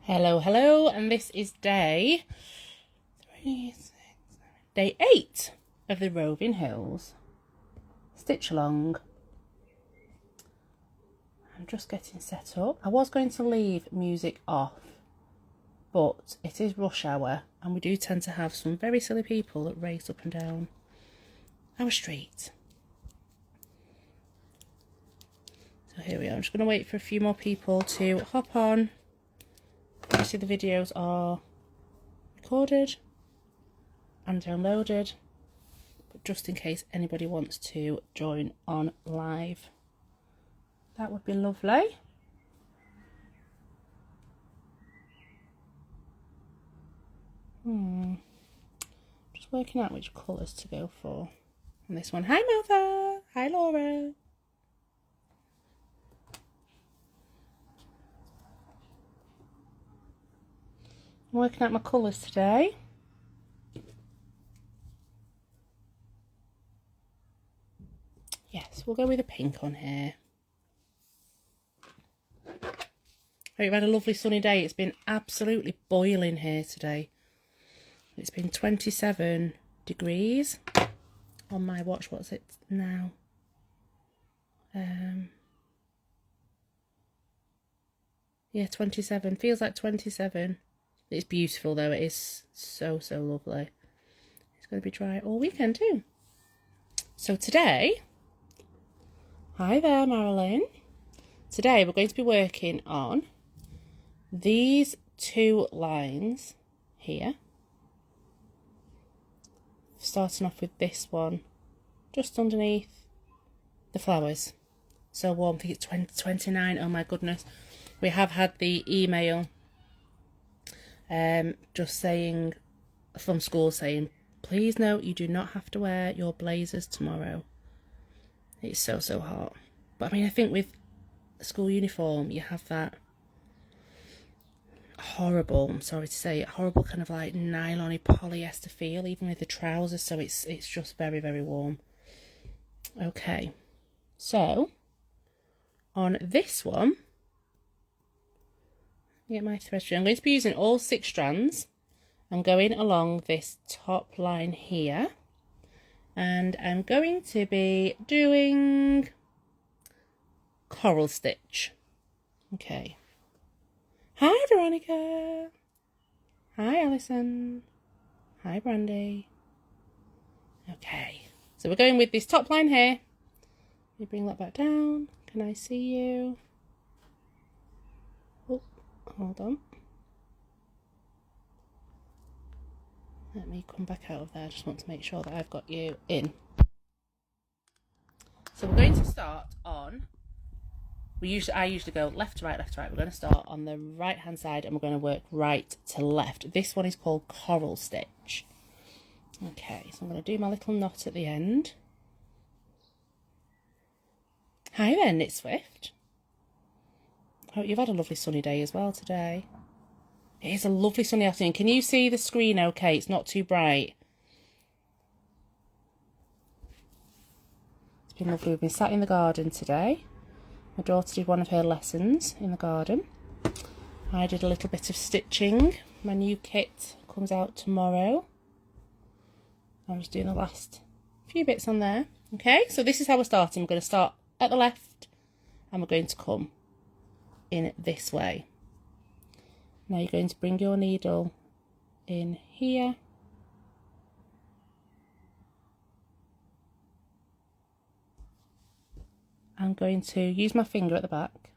Hello, hello, and this is day 8 of the Roving Hills stitch along. I'm just getting set up. I was going to leave music off, but it is rush hour and we do tend to have some very silly people that race up and down our street. So here we are. I'm just going to wait for a few more people to hop on. Obviously the videos are recorded and downloaded, but just in case anybody wants to join on live, that would be lovely. Just working out which colours to go for on this one. Hi Mother! Hi Laura! I'm working out my colours today. Yes, we'll go with a pink on here. Hope you've had a lovely sunny day. It's been absolutely boiling here today. It's been 27 degrees on my watch. What's it now? Yeah, 27. Feels like 27. It's beautiful though. It is so lovely. It's going to be dry all weekend too. So today, hi there Marilyn. Today we're going to be working on these two lines here. Starting off with this one just underneath the flowers. So warm. I think it's 29. Oh my goodness. We have had the email just saying from school saying, please note you do not have to wear your blazers tomorrow. It's so hot. But I mean, I think with a school uniform you have that horrible, I'm sorry to say it, horrible kind of like nylon-y polyester feel even with the trousers, so it's just very warm. Okay, so on this one, get my thread string. I'm going to be using all 6 strands. I'm going along this top line here and I'm going to be doing coral stitch. Okay. Hi Veronica. Hi Alison. Hi Brandy. Okay, so we're going with this top line here. Let me bring that back down. Can I see you? Oh, hold on. Let me come back out of there. I just want to make sure that I've got you in. So we're going to start on, I usually go left to right, left to right. We're going to start on the right hand side and we're going to work right to left. This one is called coral stitch. Okay, so I'm going to do my little knot at the end. Hi there, Knit Swift. Hope you've had a lovely sunny day as well today. It is a lovely sunny afternoon. Can you see the screen okay? It's not too bright. It's been lovely. We've been sat in the garden today. My daughter did one of her lessons in the garden. I did a little bit of stitching. My new kit comes out tomorrow. I'm just doing the last few bits on there. Okay, so this is how we're starting. We're going to start at the left and we're going to come in this way. Now you're going to bring your needle in here. I'm going to use my finger at the back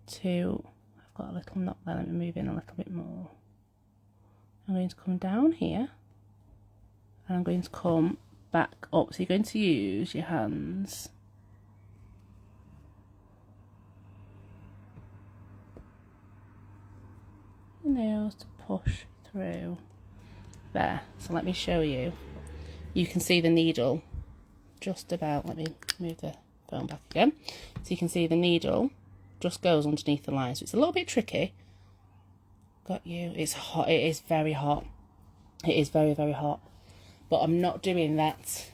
to, I've got a little knot there, let me move in a little bit more. I'm going to come down here and I'm going to come back up. So you're going to use your hands nails to push through there. So let me show you. You can see the needle just about, let me move the phone back again, so you can see the needle just goes underneath the line, so it's a little bit tricky. Got you. It's hot. It is very hot. It is very hot, but I'm not doing that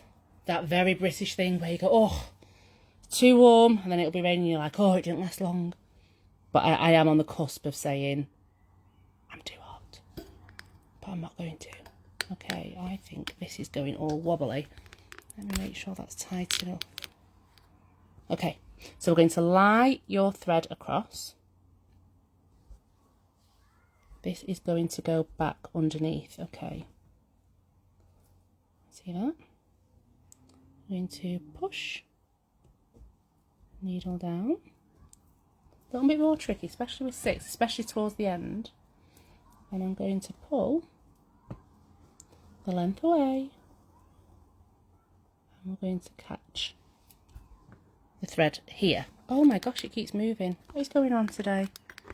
very British thing where you go, oh, too warm, and then it'll be raining and you're like, oh, it didn't last long. But I am on the cusp of saying, I'm too hot. But I'm not going to. Okay, I think this is going all wobbly. Let me make sure that's tight enough. Okay, so we're going to lie your thread across. This is going to go back underneath, okay. See that? I'm going to push, needle down. A little bit more tricky, especially with 6, especially towards the end. And I'm going to pull the length away. And we're going to catch the thread here. Oh my gosh, it keeps moving. What is going on today?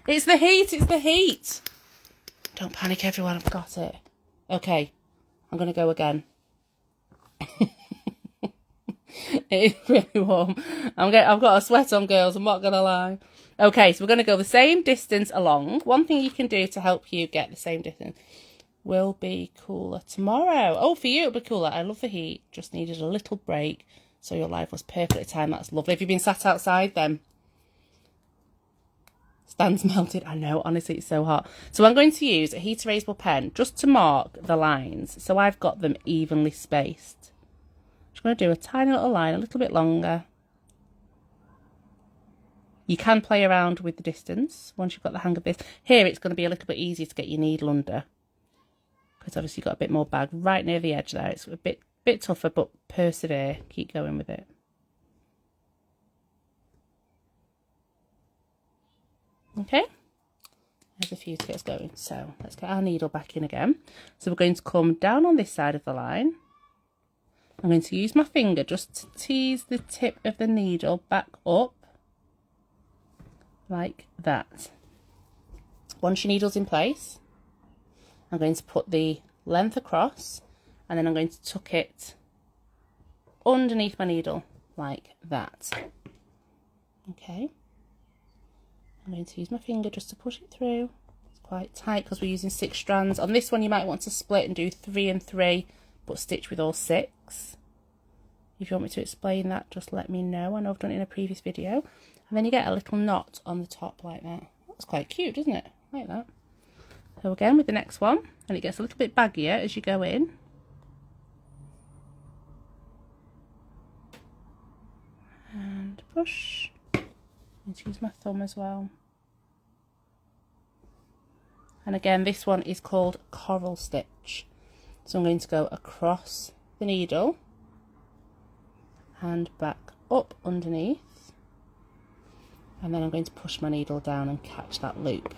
It's the heat, it's the heat. Don't panic everyone, I've got it. Okay, I'm going to go again. It is really warm. I've got a sweat on, girls, I'm not going to lie. Okay, so we're going to go the same distance along. One thing you can do to help you get the same distance will be cooler tomorrow. Oh, for you it'll be cooler. I love the heat. Just needed a little break. So your life was perfectly timed. That's lovely. Have you been sat outside then? Stand's melted. I know, honestly, it's so hot. So I'm going to use a heat erasable pen just to mark the lines. So I've got them evenly spaced. Just going to do a tiny little line, a little bit longer. You can play around with the distance once you've got the hang of this. Here it's going to be a little bit easier to get your needle under, because obviously you've got a bit more bag right near the edge there. It's a bit tougher, but persevere. Keep going with it. Okay, there's a few to get us going. So let's get our needle back in again. So we're going to come down on this side of the line. I'm going to use my finger just to tease the tip of the needle back up, like that. Once your needle's in place, I'm going to put the length across, and then I'm going to tuck it underneath my needle, like that. Okay. I'm going to use my finger just to push it through. It's quite tight because we're using 6 strands. On this one you might want to split and do 3 and 3, but stitch with all 6. If you want me to explain that, just let me know. I know I've done it in a previous video. And then you get a little knot on the top like that. That's quite cute, isn't it? Like that. So again with the next one, and it gets a little bit baggier as you go in. And push. I'm going to use my thumb as well. And again, this one is called coral stitch. So I'm going to go across the needle and back up underneath. And then I'm going to push my needle down and catch that loop.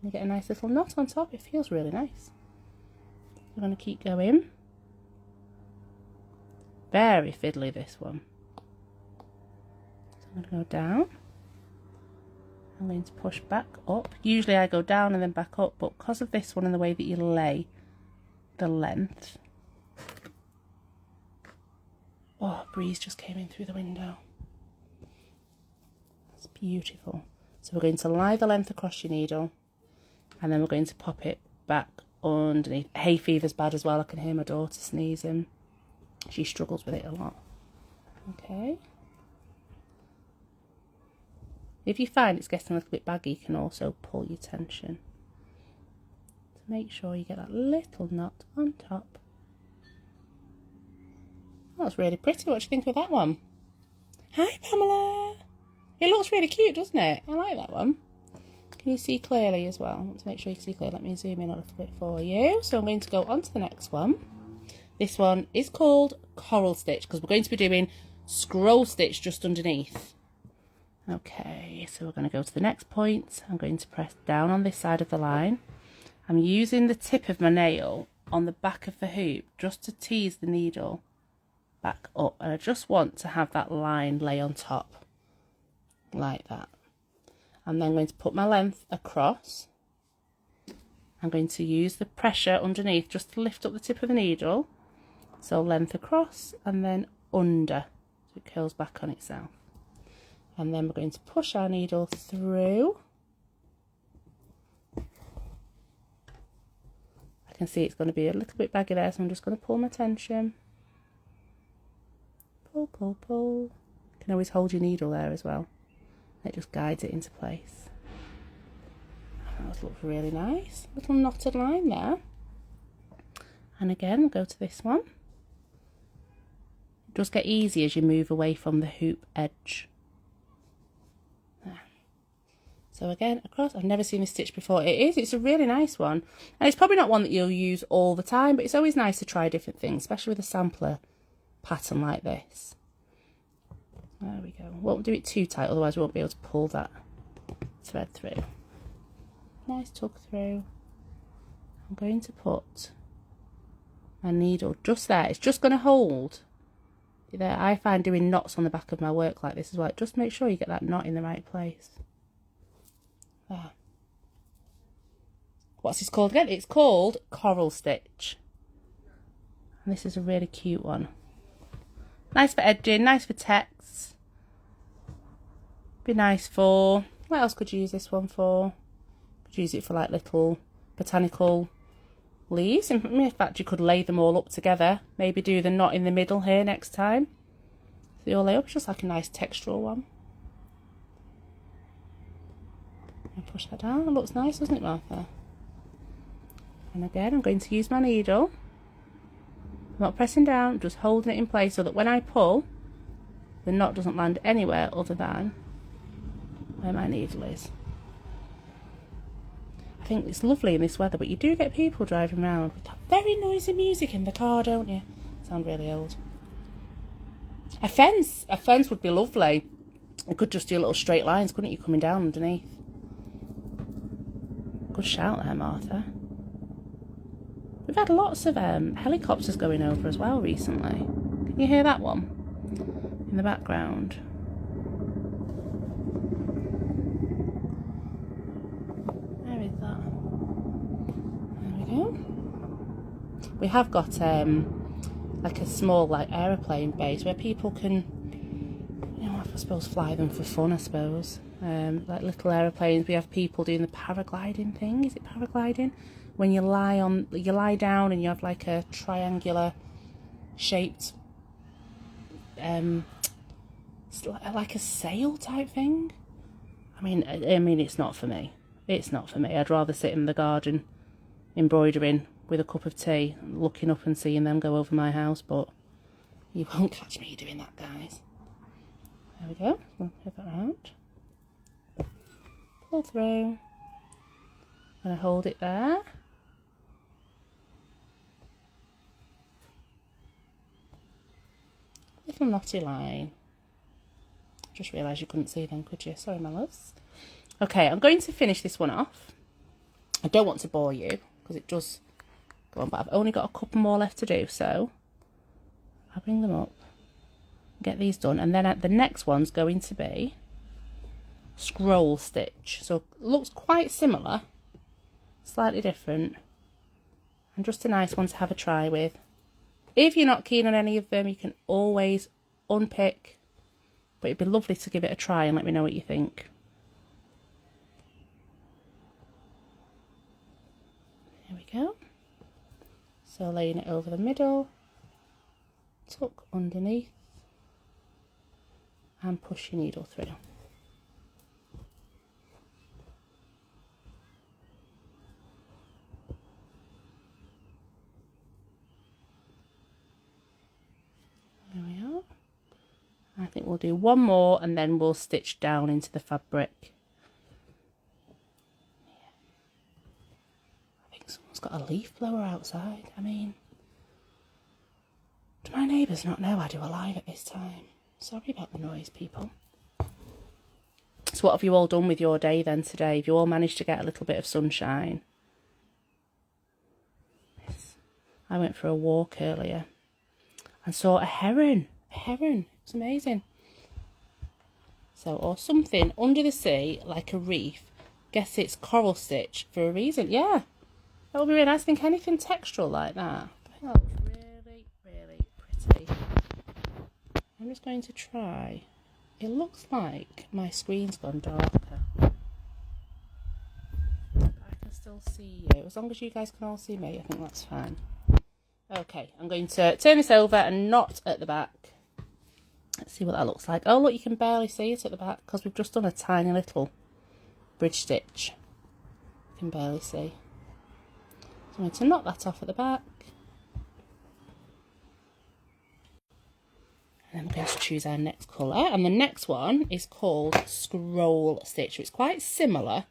You get a nice little knot on top. It feels really nice. I'm going to keep going. Very fiddly, this one. So I'm going to go down. I'm going to push back up. Usually I go down and then back up, but because of this one and the way that you lay the length. Oh, a breeze just came in through the window. That's beautiful. So we're going to lie the length across your needle, and then we're going to pop it back underneath. Hay fever's bad as well. I can hear my daughter sneezing. She struggles with it a lot. Okay. If you find it's getting a little bit baggy, you can also pull your tension to make sure you get that little knot on top. Oh, that's really pretty. What do you think of that one? Hi, Pamela. It looks really cute, doesn't it? I like that one. Can you see clearly as well? I want to make sure you can see clearly. Let me zoom in a little bit for you. So I'm going to go on to the next one. This one is called coral stitch because we're going to be doing scroll stitch just underneath. Okay, so we're going to go to the next point. I'm going to press down on this side of the line. I'm using the tip of my nail on the back of the hoop just to tease the needle back up, and I just want to have that line lay on top like that. I'm then going to put my length across. I'm going to use the pressure underneath just to lift up the tip of the needle. So length across and then under, so it curls back on itself. And then we're going to push our needle through. I can see it's going to be a little bit baggy there, so I'm just going to pull my tension. pull, pull. You can always hold your needle there as well. It just guides it into place. That looks really nice. Little knotted line there. And again, we'll go to this one. It does get easy as you move away from the hoop edge. There. So again, across. I've never seen this stitch before. It's a really nice one. And it's probably not one that you'll use all the time, but it's always nice to try different things, especially with a sampler pattern like this. There we go. Won't do it too tight, otherwise we won't be able to pull that thread through. Nice tuck through. I'm going to put my needle just there. It's just going to hold. There, I find doing knots on the back of my work like this as well. Just make sure you get that knot in the right place. There. What's this called again? It's called coral stitch. And this is a really cute one. Nice for edging, nice for texts. Be nice for, what else could you use this one for? Could use it for like little botanical leaves. In fact, you could lay them all up together. Maybe do the knot in the middle here next time. So they all lay up, it's just like a nice textural one. And push that down. It looks nice, doesn't it, Martha? And again, I'm going to use my needle. I'm not pressing down, just holding it in place so that when I pull, the knot doesn't land anywhere other than where my needle is. I think it's lovely in this weather, but you do get people driving around with that very noisy music in the car, don't you? Sound really old. A fence would be lovely. You could just do little straight lines, couldn't you, coming down underneath? Good shout there, Martha. We've had lots of helicopters going over as well recently. Can you hear that one in the background? Where is that? There we go. We have got like a small aeroplane base where people can, you know, I suppose fly them for fun, I suppose. Like little aeroplanes. We have people doing the paragliding thing. Is it paragliding? When you lie down and you have like a triangular shaped, like a sail type thing. I mean, it's not for me. It's not for me. I'd rather sit in the garden, embroidering with a cup of tea, looking up and seeing them go over my house. But you won't catch me doing that, guys. There we go. We'll put that out. Pull through. And I hold it there. Little knotty line. Just realised you couldn't see them, could you? Sorry, my loves. Okay, I'm going to finish this one off. I don't want to bore you because it does go on, but I've only got a couple more left to do, so I'll bring them up, get these done, and then the next one's going to be scroll stitch. So it looks quite similar, slightly different, and just a nice one to have a try with. If you're not keen on any of them, you can always unpick, but it'd be lovely to give it a try and let me know what you think. Here we go. So laying it over the middle, tuck underneath, and push your needle through. There we are. I think we'll do one more and then we'll stitch down into the fabric. I think someone's got a leaf blower outside. I mean, do my neighbours not know I do a live at this time? Sorry about the noise, people. So what have you all done with your day then today? Have you all managed to get a little bit of sunshine? Yes. I went for a walk earlier and saw a heron. A heron. It's amazing. So, or something under the sea, like a reef. Guess it's coral stitch for a reason. Yeah, that would be really nice. I think anything textural like that. I think that looks really, really pretty. I'm just going to try. It looks like my screen's gone darker. But I can still see you. As long as you guys can all see me, I think that's fine. Okay, I'm going to turn this over and knot at the back. see what that looks like. Oh, look, you can barely see it at the back because we've just done a tiny little bridge stitch. You can barely see. So I'm going to knock that off at the back. And then we're going to choose our next colour. And the next one is called Scroll Stitch. It's quite similar.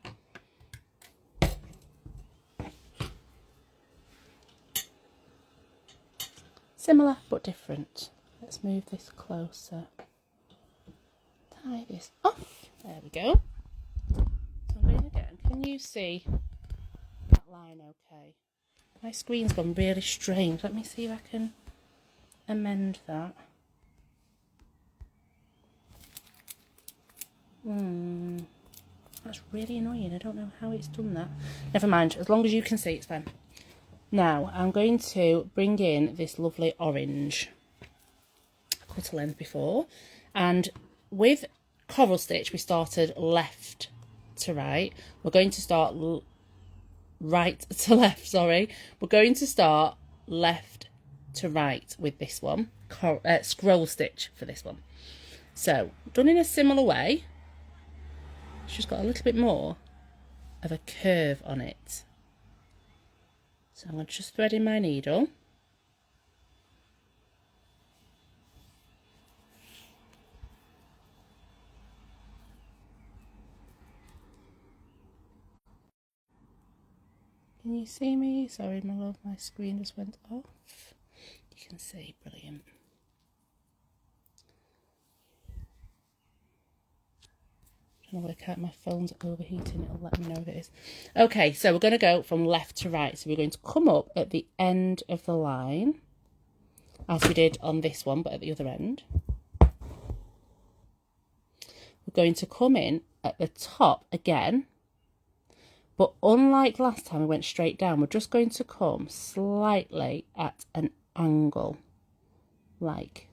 Similar but different. Let's move this closer. Tie this off. There we go. So I'm going again. Can you see that line okay? My screen's gone really strange. Let me see if I can amend that. That's really annoying. I don't know how it's done that. Never mind. As long as you can see, it's fine. Now, I'm going to bring in this lovely orange. I cut a length before. And with coral stitch, we started left to right. We're going to start right to left, sorry. We're going to start left to right with this one. Scroll stitch for this one. So, done in a similar way. It's just got a little bit more of a curve on it. So I'm just threading my needle. Can you see me? Sorry, my love, my screen just went off. You can see, brilliant. Trying to work out my phone's overheating, it'll let me know if it is. Okay, so we're going to go from left to right. So we're going to come up at the end of the line, as we did on this one, but at the other end. We're going to come in at the top again, but unlike last time we went straight down, we're just going to come slightly at an angle, like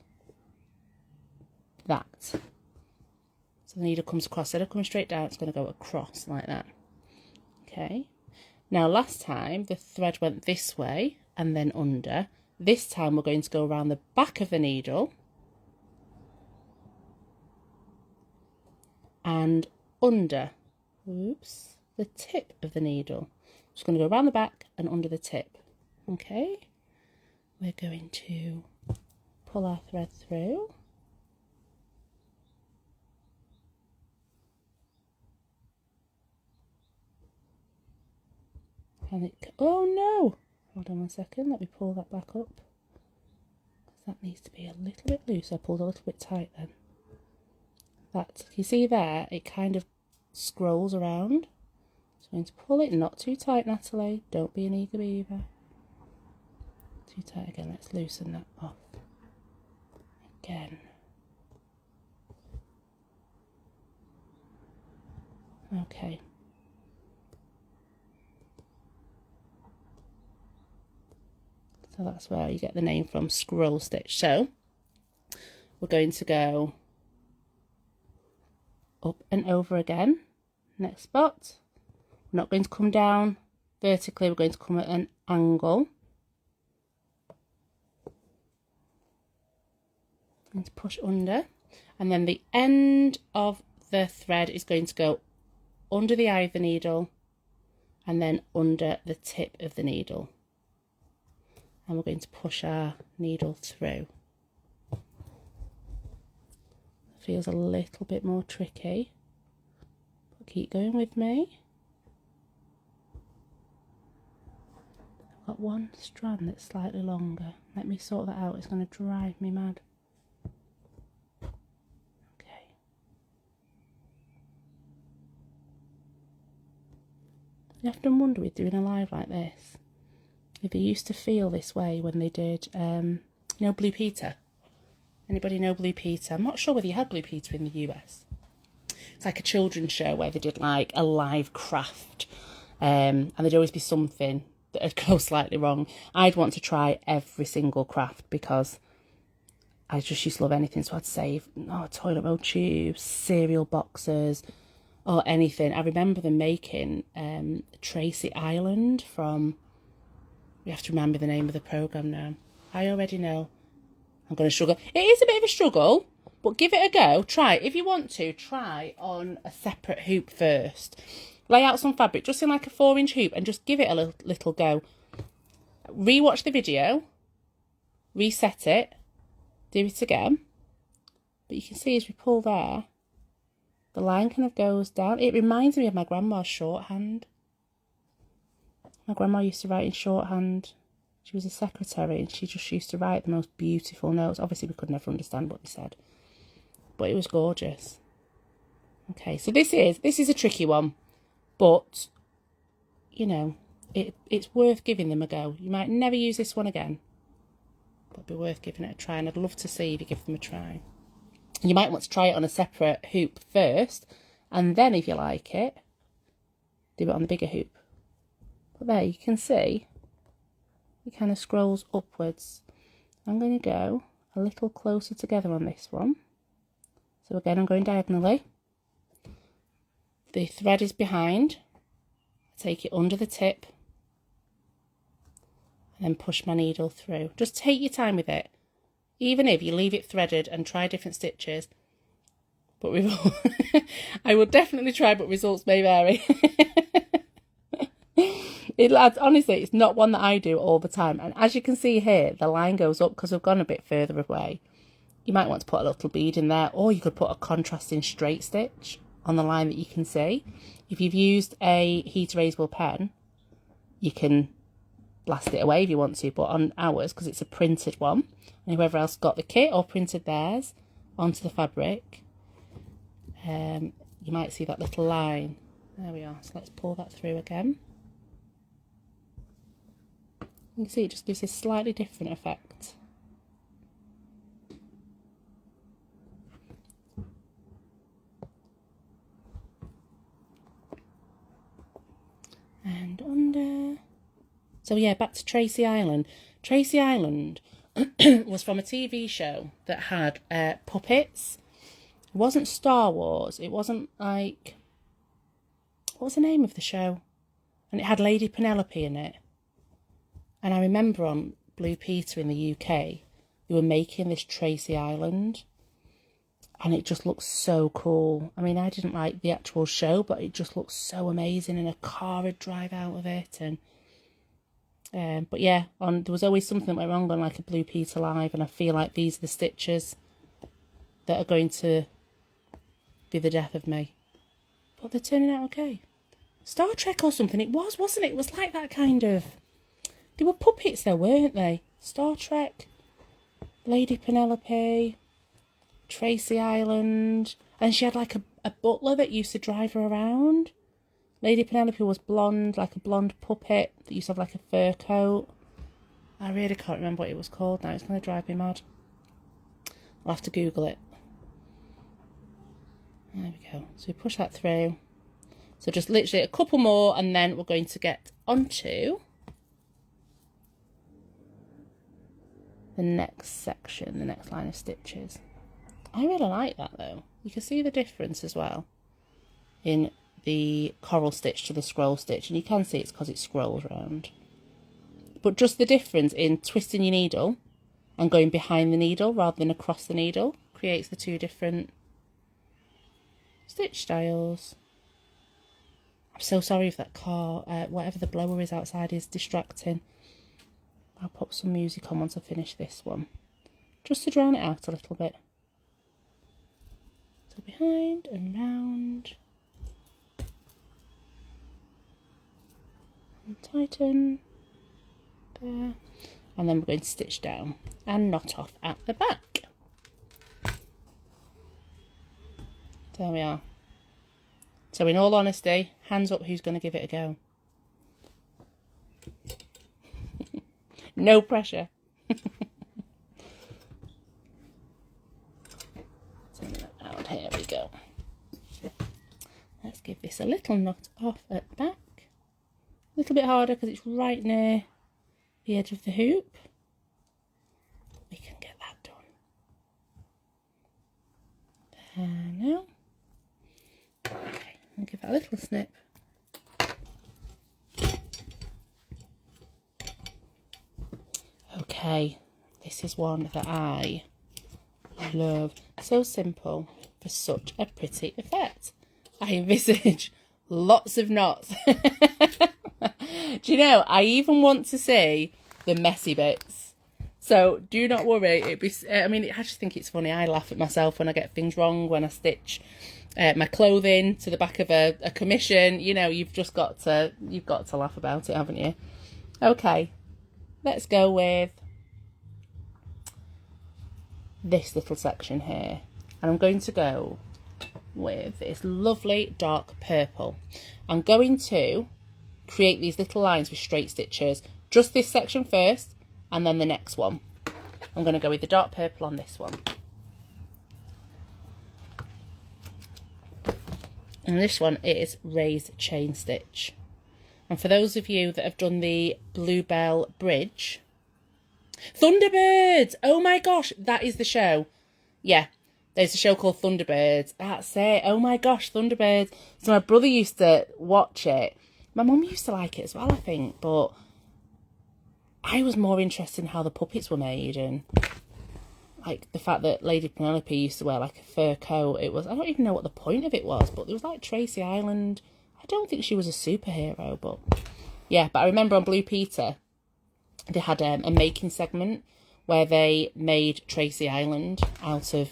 that. So the needle comes across, instead of coming straight down, it's going to go across like that. Okay. Now last time the thread went this way and then under. This time we're going to go around the back of the needle and under, oops, the tip of the needle. Just going to go around the back and under the tip. Okay. We're going to pull our thread through. And it, oh no, hold on 1 second, let me pull that back up. That needs to be a little bit loose. I pulled a little bit tight then. That, you see there, it kind of scrolls around. So I'm going to pull it, not too tight, Natalie, don't be an eager beaver. Too tight again, let's loosen that off. Again. Okay. So that's where you get the name from, scroll stitch. So we're going to go up and over again. Next spot. We're not going to come down vertically, we're going to come at an angle. I'm going to push under, and then the end of the thread is going to go under the eye of the needle and then under the tip of the needle. And we're going to push our needle through. Feels a little bit more tricky, but keep going with me. I've got one strand that's slightly longer. Let me sort that out, it's going to drive me mad. Okay. You often wonder with doing a live like this, if they used to feel this way when they did, you know, Blue Peter. Anybody know Blue Peter? I'm not sure whether you had Blue Peter in the US. It's like a children's show where they did like a live craft, and there'd always be something that would go slightly wrong. I'd want to try every single craft because I just used to love anything. So I'd save toilet roll tubes, cereal boxes, or anything. I remember them making Tracy Island from... You have to remember the name of the programme now. I already know. I'm going to struggle. It is a bit of a struggle, But give it a go. Try, if you want to, try on a separate hoop first. Lay out some fabric, just in like a 4-inch hoop, and just give it a little go. Rewatch the video, reset it, do it again. But you can see as we pull there, the line kind of goes down. It reminds me of my grandma's shorthand. My grandma used to write in shorthand. She was a secretary and she just used to write the most beautiful notes. Obviously, we could never understand what they said, but it was gorgeous. Okay, so this is a tricky one, but, you know, it's worth giving them a go. You might never use this one again, but it'd be worth giving it a try, and I'd love to see if you give them a try. You might want to try it on a separate hoop first, and then if you like it, do it on the bigger hoop. But there, you can see it kind of scrolls upwards. I'm going to go a little closer together on this one. So again, I'm going diagonally. The thread is behind. Take it under the tip and then push my needle through. Just take your time with it, even if you leave it threaded and try different stitches. But I will definitely try, but results may vary. Honestly, it's not one that I do all the time. And as you can see here, the line goes up because we've gone a bit further away. You might want to put a little bead in there, or you could put a contrasting straight stitch on the line that you can see. If you've used a heat erasable pen, you can blast it away if you want to, but on ours, because it's a printed one, and whoever else got the kit or printed theirs onto the fabric, you might see that little line. There we are. So let's pull that through again. You can see it just gives a slightly different effect. And under. So yeah, back to Tracy Island. Tracy Island was from a TV show that had puppets. It wasn't Star Wars. It wasn't like... What was the name of the show? And it had Lady Penelope in it. And I remember on Blue Peter in the UK, they were making this Tracy Island. And it just looks so cool. I mean, I didn't like the actual show, but it just looks so amazing. And a car would drive out of it. And but yeah, there was always something that went wrong on like a Blue Peter Live. And I feel like these are the stitches that are going to be the death of me. But they're turning out okay. Star Trek or something. It was, wasn't it? It was like that kind of... They were puppets though, weren't they? Star Trek, Lady Penelope, Tracy Island, and she had like a butler that used to drive her around. Lady Penelope was blonde, like a blonde puppet that used to have like a fur coat. I really can't remember what it was called now. It's going to drive me mad. I'll have to Google it. There we go. So we push that through. So just literally a couple more, and then we're going to get onto the next section, the next line of stitches. I really like that though. You can see the difference as well in the coral stitch to the scroll stitch, and you can see it's because it scrolls around. But just the difference in twisting your needle and going behind the needle rather than across the needle creates the two different stitch styles. I'm so sorry if that car, whatever the blower is outside, is distracting. I'll pop some music on once I finish this one, just to drown it out a little bit. So behind and round. And tighten. There. And then we're going to stitch down and knot off at the back. There we are. So in all honesty, hands up who's going to give it a go. No pressure. Turn that round. Here we go. Let's give this a little knot off at the back. A little bit harder because it's right near the edge of the hoop. We can get that done. There now. Okay, I'll give that a little snip. Okay, this is one that I love. So simple for such a pretty effect. I envisage lots of knots. Do you know, I even want to see the messy bits. So do not worry. I just think it's funny. I laugh at myself when I get things wrong, when I stitch my clothing to the back of a commission. You know, you've got to laugh about it, haven't you? Okay, let's go with this little section here, and I'm going to go with this lovely dark purple. I'm going to create these little lines with straight stitches, just this section first and then the next one. I'm going to go with the dark purple on this one, and this one is raised chain stitch. And for those of you that have done the Bluebell Bridge, Thunderbirds, oh my gosh, that is the show. Yeah, there's a show called Thunderbirds. That's it. Oh my gosh, Thunderbirds. So my brother used to watch it. My mum used to like it as well, I think, but I was more interested in how the puppets were made, and like the fact that Lady Penelope used to wear like a fur coat. I don't even know what the point of it was, but there was like Tracy Island. I don't think she was a superhero, but yeah. But I remember on Blue Peter, they had a making segment where they made Tracy Island out of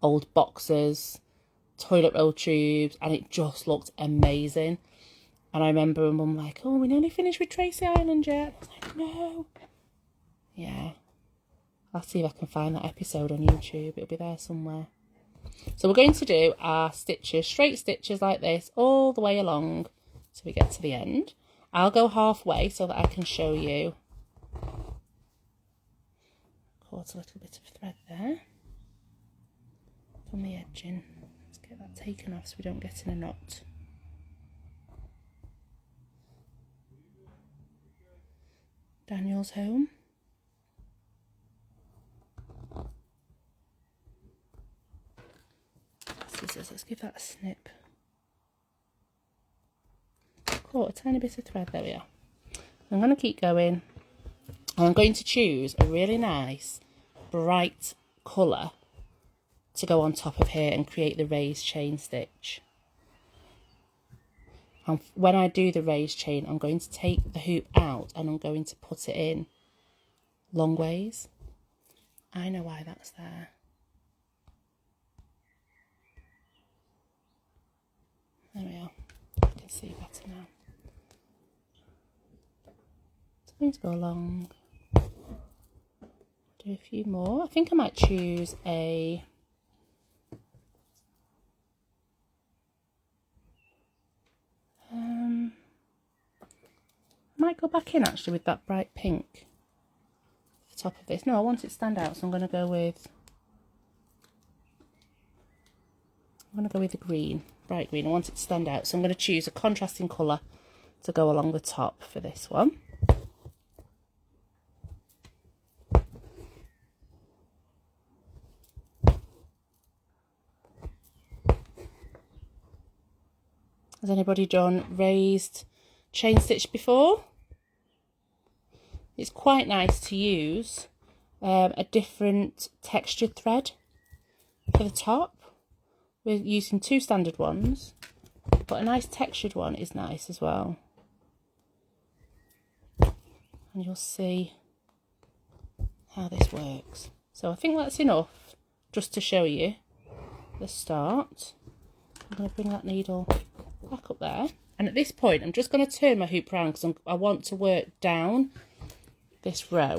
old boxes, toilet roll tubes, and it just looked amazing. And I remember my mum like, oh, we're nearly finished with Tracy Island yet. I was like, no. Yeah. I'll see if I can find that episode on YouTube. It'll be there somewhere. So we're going to do our stitches, straight stitches like this, all the way along till we get to the end. I'll go halfway so that I can show you. Caught a little bit of thread there from the edging. Let's get that taken off so we don't get in a knot. Daniel's home. Scissors, let's give that a snip. Caught a tiny bit of thread, there we are. I'm going to keep going. And I'm going to choose a really nice bright colour to go on top of here and create the raised chain stitch. And when I do the raised chain, I'm going to take the hoop out and I'm going to put it in long ways. I know why that's there. There we are. I can see better now. So I'm going to go along. Do a few more. I think I might choose a I might go back in actually with that bright pink at the top of this. No, I want it to stand out, so I'm going to go with the green, bright green. I want it to stand out, so I'm going to choose a contrasting colour to go along the top for this one. Has anybody done raised chain stitch before? It's quite nice to use a different textured thread for the top. We're using two standard ones, but a nice textured one is nice as well. And you'll see how this works. So I think that's enough just to show you the start. I'm going to bring that needle back up there. And at this point, I'm just going to turn my hoop round because I want to work down this row.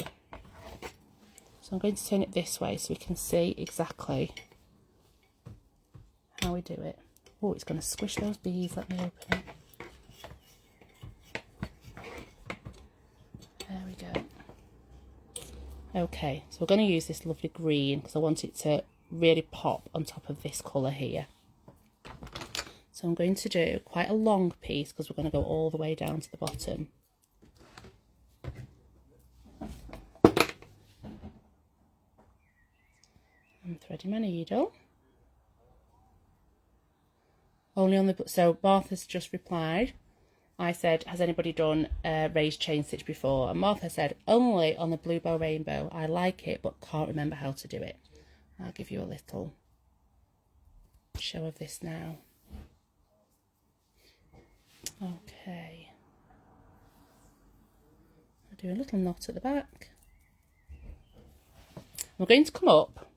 So I'm going to turn it this way so we can see exactly how we do it. Oh, it's going to squish those beads. Let me open it. There we go. Okay, so we're going to use this lovely green because I want it to really pop on top of this colour here. So I'm going to do quite a long piece because we're going to go all the way down to the bottom. I'm threading my needle. Only on the, so Martha's just replied. I said, has anybody done raised chain stitch before? And Martha said, only on the Bluebell Rainbow. I like it, but can't remember how to do it. I'll give you a little show of this now. Okay. I'll do a little knot at the back. We're going to come up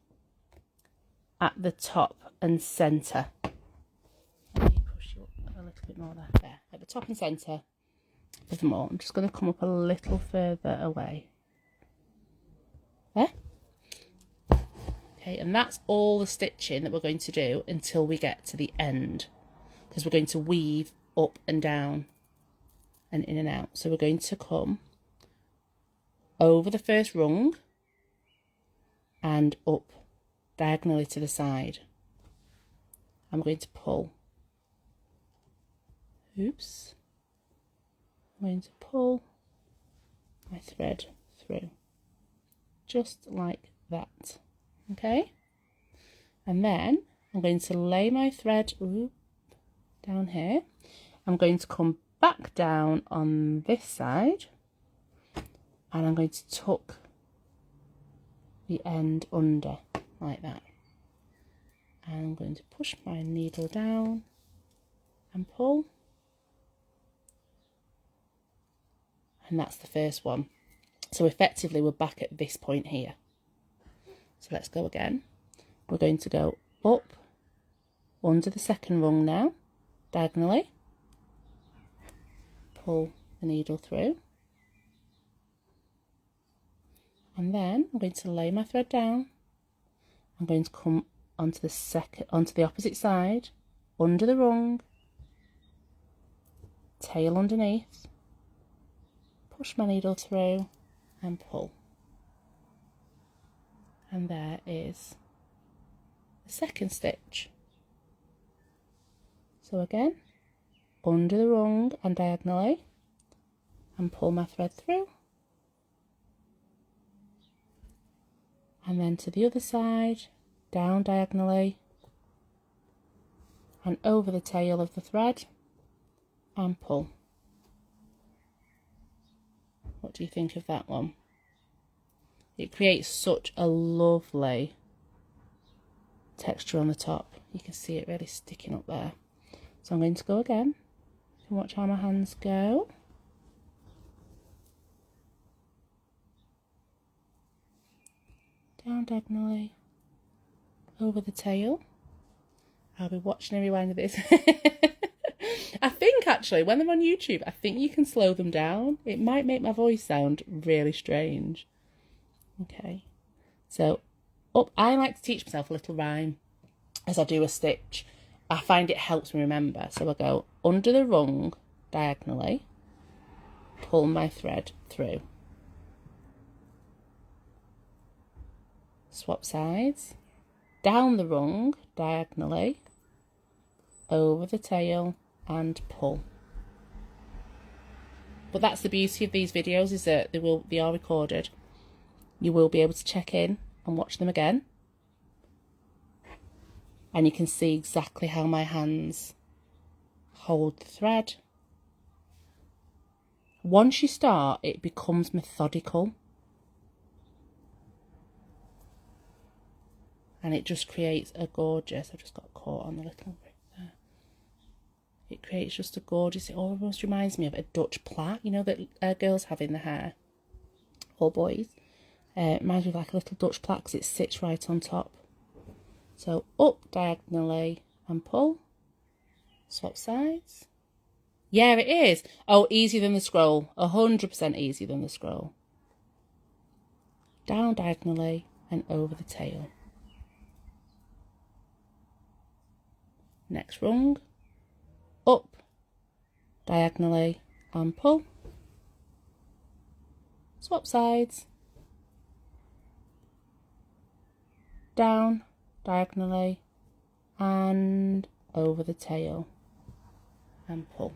at the top and centre. Let me push you up a little bit more there. There, at the top and centre of them all. I'm just going to come up a little further away. There. Okay, and that's all the stitching that we're going to do until we get to the end, because we're going to weave up and down and in and out. So we're going to come over the first rung and up diagonally to the side. I'm going to pull. Oops. I'm going to pull my thread through, just like that. Okay, and then I'm going to lay my thread down here. I'm going to come back down on this side, and I'm going to tuck the end under like that. And I'm going to push my needle down and pull, and that's the first one. So effectively we're back at this point here. So let's go again. We're going to go up under the second rung now, diagonally, pull the needle through, and then I'm going to lay my thread down. I'm going to come onto the opposite side, under the rung, tail underneath, push my needle through and pull. And there is the second stitch. So again, under the rung and diagonally, and pull my thread through, and then to the other side, down diagonally and over the tail of the thread and pull. What do you think of that one? It creates such a lovely texture on the top. You can see it really sticking up there. So I'm going to go again. You can watch how my hands go. Down diagonally, over the tail. I'll be watching and rewinding this. I think actually when they're on YouTube, I think you can slow them down. It might make my voice sound really strange. Okay, so up. I like to teach myself a little rhyme as I do a stitch. I find it helps me remember. So I go under the rung diagonally, pull my thread through, swap sides, down the rung diagonally, over the tail and pull. But that's the beauty of these videos, is that they are recorded. You will be able to check in and watch them again, and you can see exactly how my hands hold the thread. Once you start, it becomes methodical, and it just creates a gorgeous, I've just got caught on the little bit there. It creates just a gorgeous, it almost reminds me of a Dutch plait, you know, that girls have in the hair, or boys. It reminds me of like a little Dutch plait because it sits right on top. So up diagonally and pull, swap sides. Yeah, it is. Oh, easier than the scroll. 100% easier than the scroll. Down diagonally and over the tail. Next rung, up diagonally and pull, swap sides, down diagonally and over the tail and pull.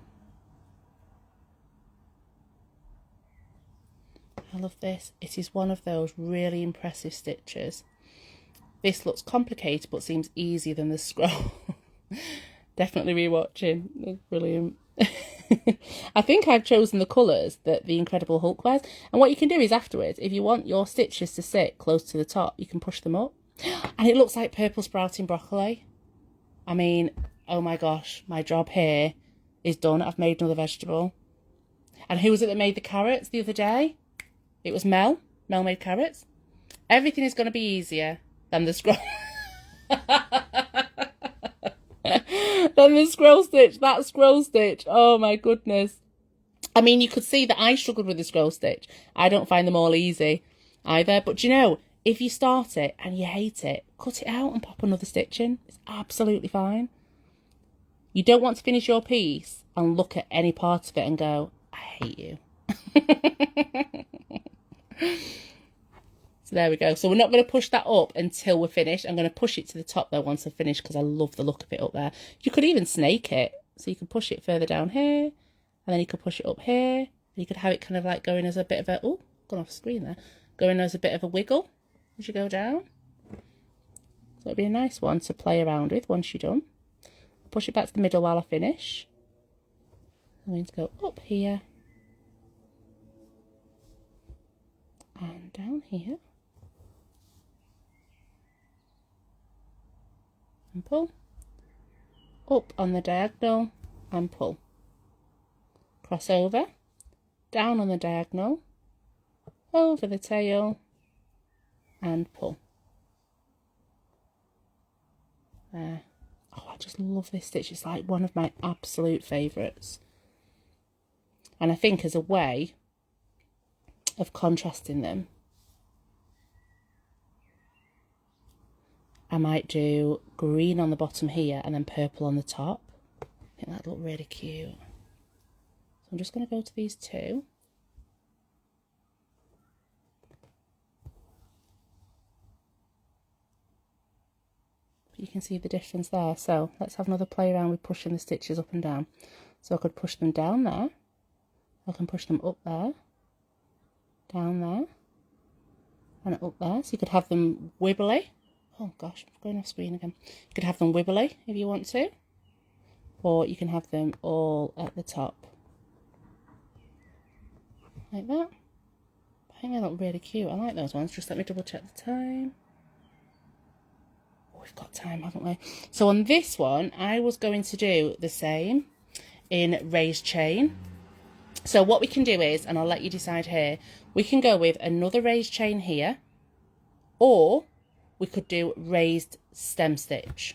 I love this. It is one of those really impressive stitches. This looks complicated but seems easier than the scroll. Definitely rewatching. It's brilliant. I think I've chosen the colours that the Incredible Hulk wears. And what you can do is afterwards, if you want your stitches to sit close to the top, you can push them up And it looks like purple sprouting broccoli. I mean, oh my gosh, my job here is done. I've made another vegetable. And who was it that made the carrots the other day? It was Mel. Mel made carrots. Everything is going to be easier than the scroll. Than the scroll stitch. That scroll stitch. Oh my goodness. I mean, you could see that I struggled with the scroll stitch. I don't find them all easy either. But you know, if you start it and you hate it, cut it out and pop another stitch in. It's absolutely fine. You don't want to finish your piece and look at any part of it and go, I hate you. So there we go. So we're not going to push that up until we're finished. I'm going to push it to the top though once I've finished because I love the look of it up there. You could even snake it. So you can push it further down here and then you could push it up here. And you could have it kind of like going as a bit of a, oh, gone off screen there. Going as a bit of a wiggle as you go down. So it'll be a nice one to play around with once you're done. Push it back to the middle while I finish. I'm going to go up here. And down here. And pull. Up on the diagonal and pull. Cross over. Down on the diagonal. Over the tail. And pull. There. Oh, I just love this stitch. It's like one of my absolute favourites. And I think as a way of contrasting them, I might do green on the bottom here and then purple on the top. I think that'd look really cute. So I'm just going to go to these two. You can see the difference there. So let's have another play around with pushing the stitches up and down. So I could push them down there. I can push them up there. Down there. And up there. So you could have them wibbly. Oh gosh, I'm going off screen again. You could have them wibbly if you want to. Or you can have them all at the top. Like that. I think they look really cute. I like those ones. Just let me double check the time. We've got time, haven't we? So on this one, I was going to do the same in raised chain. So what we can do is, and I'll let you decide here, we can go with another raised chain here, or we could do raised stem stitch.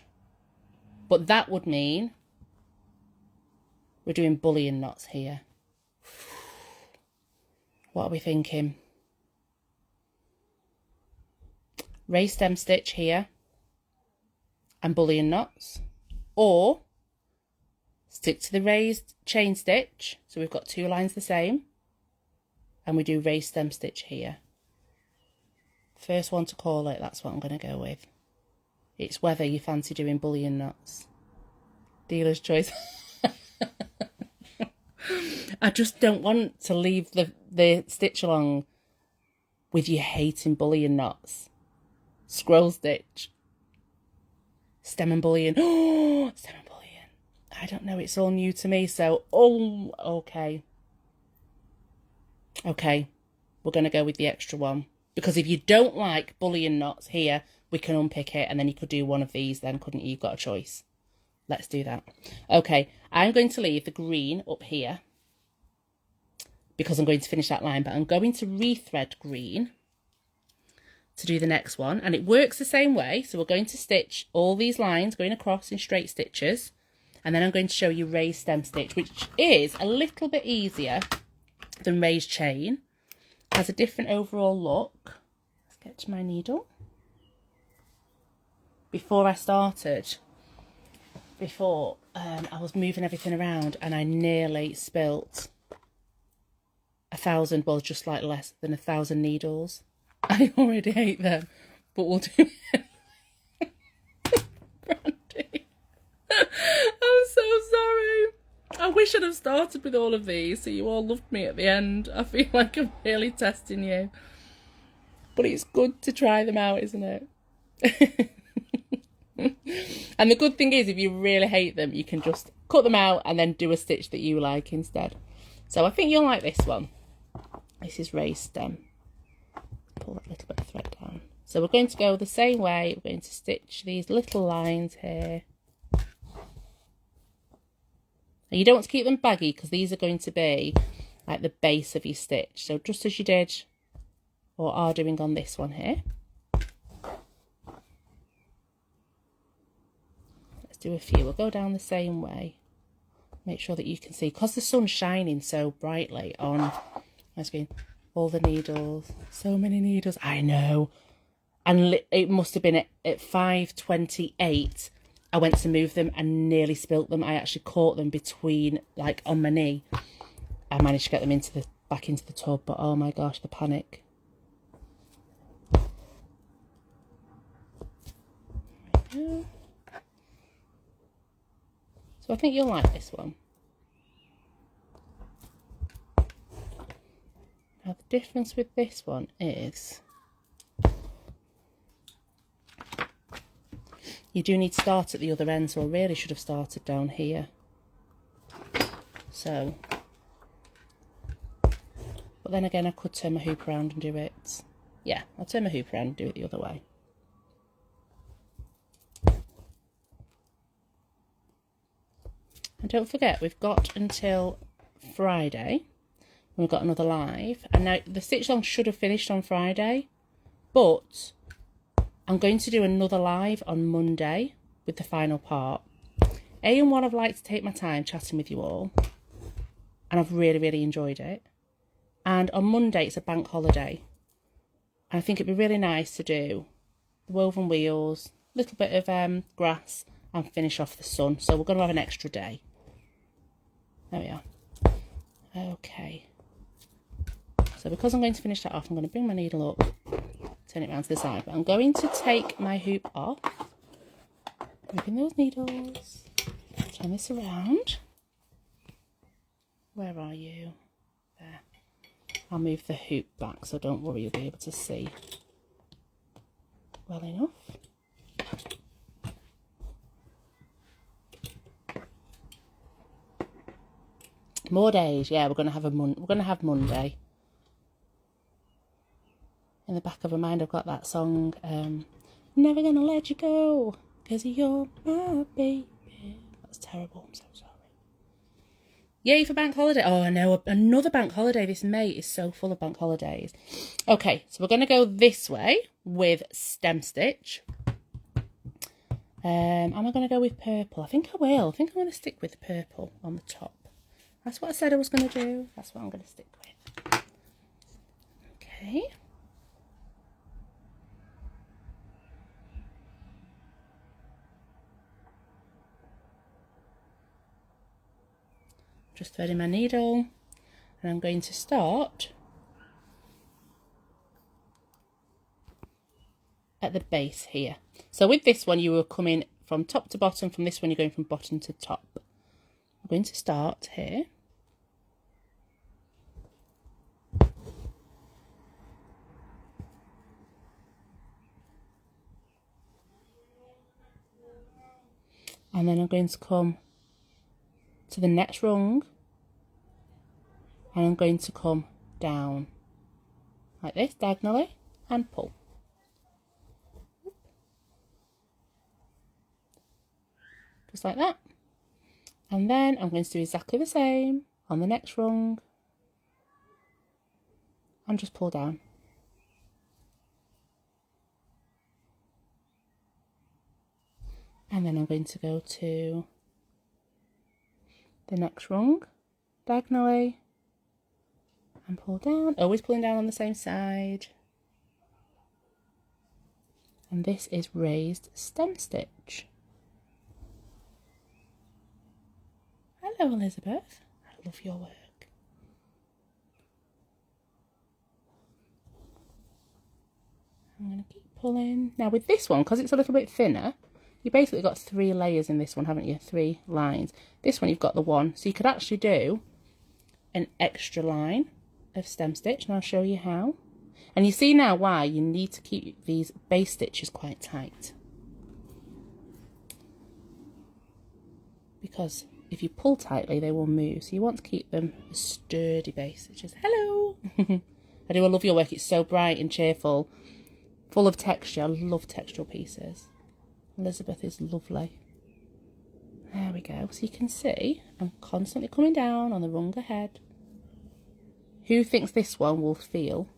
But that would mean we're doing bullion knots here. What are we thinking? Raised stem stitch here. And bullion knots, or stick to the raised chain stitch, so we've got two lines the same, and we do raised stem stitch here. First one to call it, that's what I'm going to go with. It's whether you fancy doing bullion knots. Dealer's choice. I just don't want to leave the stitch along with you hating bullion knots. Scroll stitch. Stem and bullion. Oh, stem and bullion. I don't know. It's all new to me. So, oh, okay. Okay. We're going to go with the extra one. Because if you don't like bullion knots here, we can unpick it. And then you could do one of these then, couldn't you? You've got a choice. Let's do that. Okay. I'm going to leave the green up here. Because I'm going to finish that line. But I'm going to rethread green to do the next one, and it works the same way. So we're going to stitch all these lines going across in straight stitches, and then I'm going to show you raised stem stitch, which is a little bit easier than raised chain. Has a different overall look. Let's get to my needle. Before I started, I was moving everything around and I nearly spilt 1,000, well, just like less than 1,000 needles. I already hate them, but we'll do it. Brandy. I'm so sorry. I wish I'd have started with all of these so you all loved me at the end. I feel like I'm really testing you. But it's good to try them out, isn't it? And the good thing is, if you really hate them, you can just cut them out and then do a stitch that you like instead. So I think you'll like this one. This is raised stem. Pull that little bit of thread down. So we're going to go the same way. We're going to stitch these little lines here. And you don't want to keep them baggy because these are going to be like the base of your stitch. So just as you did or are doing on this one here. Let's do a few. We'll go down the same way. Make sure that you can see, because the sun's shining so brightly on my screen, all the needles, so many needles, I know. And it must have been at 5:28, I went to move them and nearly spilt them. I actually caught them between, like on my knee. I managed to get them back into the tub, but oh my gosh, the panic. There we go. So I think you'll like this one. Now the difference with this one is you do need to start at the other end, so I really should have started down here. So, but then again I could turn my hoop around and do it. Yeah, I'll turn my hoop around and do it the other way. And don't forget, we've got until Friday. We've got another live. And now the stitch along should have finished on Friday. But I'm going to do another live on Monday with the final part. And one, I've liked to take my time chatting with you all. And I've really, really enjoyed it. And on Monday, it's a bank holiday. And I think it'd be really nice to do the woven wheels, a little bit of grass, and finish off the sun. So we're going to have an extra day. There we are. Okay. So because I'm going to finish that off, I'm going to bring my needle up, turn it around to the side. But I'm going to take my hoop off, moving those needles, turn this around. Where are you? There. I'll move the hoop back, so don't worry, you'll be able to see well enough. More days, yeah. We're gonna have Monday. In the back of my mind, I've got that song, "Never Gonna Let You Go, 'Cause You're My Baby." That's terrible. I'm so sorry. Yay for bank holiday! Oh, I know, another bank holiday. This May is so full of bank holidays. Okay, so we're gonna go this way with stem stitch. Am I gonna go with purple? I think I will. I think I'm gonna stick with purple on the top. That's what I said I was going to do. That's what I'm going to stick with. Okay. Just threading my needle. And I'm going to start at the base here. So with this one, you were coming from top to bottom. From this one, you're going from bottom to top. I'm going to start here. And then I'm going to come to the next rung and I'm going to come down like this diagonally and pull. Just like that. And then I'm going to do exactly the same on the next rung and just pull down. And then I'm going to go to the next rung, diagonally, and pull down, always pulling down on the same side. And this is raised stem stitch. Hello, Elizabeth. I love your work. I'm going to keep pulling. Now with this one, because it's a little bit thinner, you basically got 3 layers in this one, haven't you? 3 lines. This one you've got the 1. So you could actually do an extra line of stem stitch, and I'll show you how. And you see now why you need to keep these base stitches quite tight. Because if you pull tightly, they will move. So you want to keep them as sturdy base stitches. Hello! I do love your work. It's so bright and cheerful. full of texture. I love textural pieces. Elizabeth is lovely. There we go. So you can see I'm constantly coming down on the runga head. Who thinks this one will feel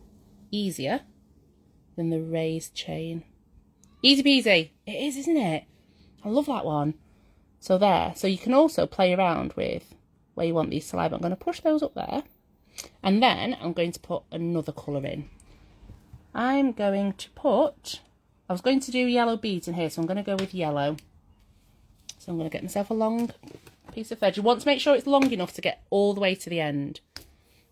easier than the raised chain? Easy peasy. It is, isn't it? I love that one. So there. So you can also play around with where you want these to lie. But I'm going to push those up there. And then I'm going to put another colour in. I'm going to put... I was going to do yellow beads in here, so I'm going to go with yellow. So I'm going to get myself a long piece of thread. You want to make sure it's long enough to get all the way to the end,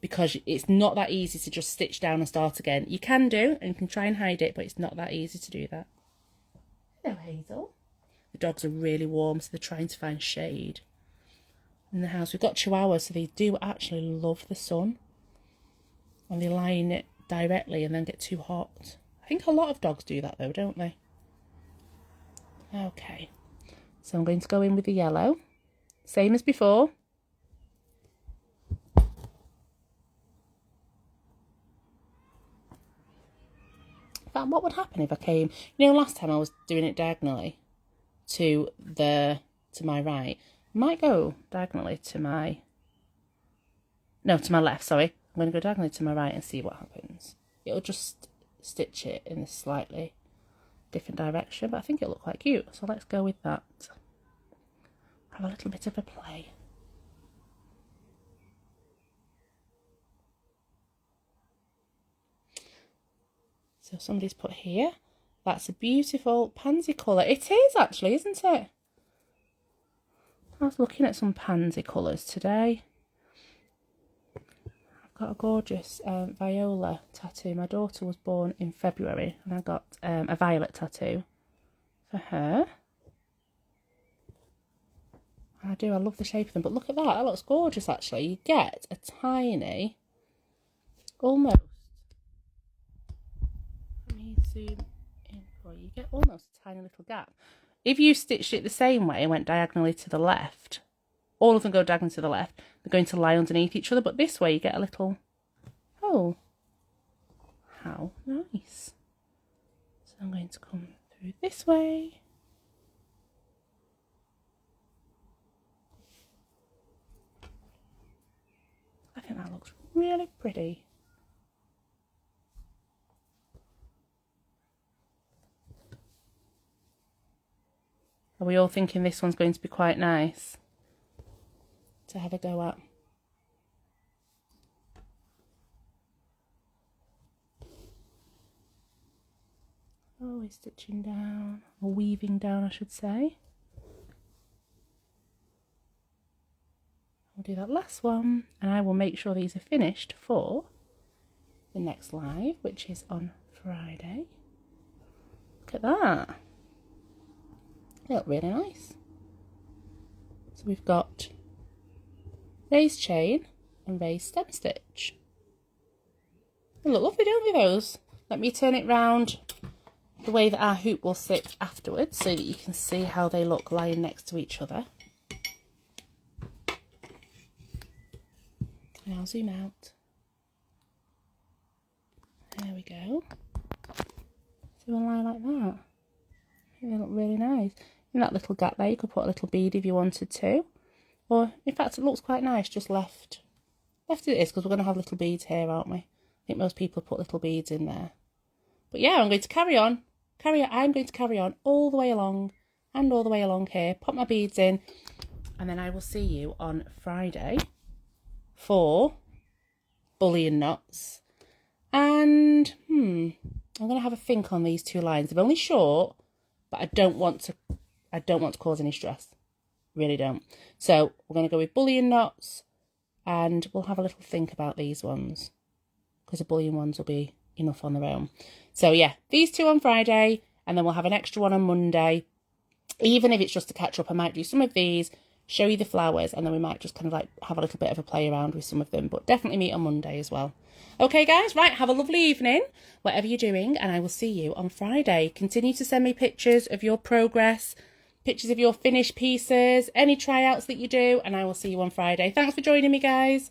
because it's not that easy to just stitch down and start again. You can do, and you can try and hide it, but it's not that easy to do that. Hello, Hazel. The dogs are really warm, so they're trying to find shade in the house. We've got chihuahuas, so they do actually love the sun. And they lie in it directly and then get too hot. I think a lot of dogs do that though, don't they? Okay. So I'm going to go in with the yellow. Same as before. In fact, what would happen if I came... You know, last time I was doing it diagonally to my right. I might go diagonally to my... No, to my left, sorry. I'm going to go diagonally to my right and see what happens. It'll just stitch it in a slightly different direction, but I think it'll look quite cute. So let's go with that. Have a little bit of a play. So somebody's put here. That's a beautiful pansy colour. It is actually, isn't it? I was looking at some pansy colours today. Got a gorgeous viola tattoo. My daughter was born in February and I got a violet tattoo for her. I do, I love the shape of them, but look at that, that looks gorgeous actually. You get a tiny, almost, let me zoom in for you, you get almost a tiny little gap. If you stitched it the same way and went diagonally to the left, all of them go diagonally to the left, they're going to lie underneath each other, but this way you get a little, oh, how nice. So I'm going to come through this way. I think that looks really pretty. Are we all thinking this one's going to be quite nice to have a go at? Always stitching down, or weaving down I should say. I'll do that last one and I will make sure these are finished for the next live, which is on Friday. Look at that. They look really nice. So we've got raised chain and raised stem stitch. They look lovely, don't they, those? Let me turn it round the way that our hoop will sit afterwards so that you can see how they look lying next to each other. And I'll zoom out. There we go. So they'll lie like that. I think they look really nice. In that little gap there, you could put a little bead if you wanted to. Or, in fact, it looks quite nice, just left as it is, because we're going to have little beads here, aren't we? I think most people put little beads in there. But yeah, I'm going to carry on. I'm going to carry on all the way along and all the way along here. Pop my beads in. And then I will see you on Friday for bullion knots. And, I'm going to have a think on these two lines. They're only short, but I don't want to cause any stress. Really don't. So we're going to go with bullion knots and we'll have a little think about these ones because the bullion ones will be enough on their own. So yeah, these two on Friday and then we'll have an extra one on Monday. Even if it's just to catch up, I might do some of these, show you the flowers, and then we might just kind of like have a little bit of a play around with some of them, but definitely meet on Monday as well. Okay guys, right, have a lovely evening, whatever you're doing, and I will see you on Friday. Continue to send me pictures of your progress, pictures of your finished pieces, any tryouts that you do, and I will see you on Friday. Thanks for joining me, guys.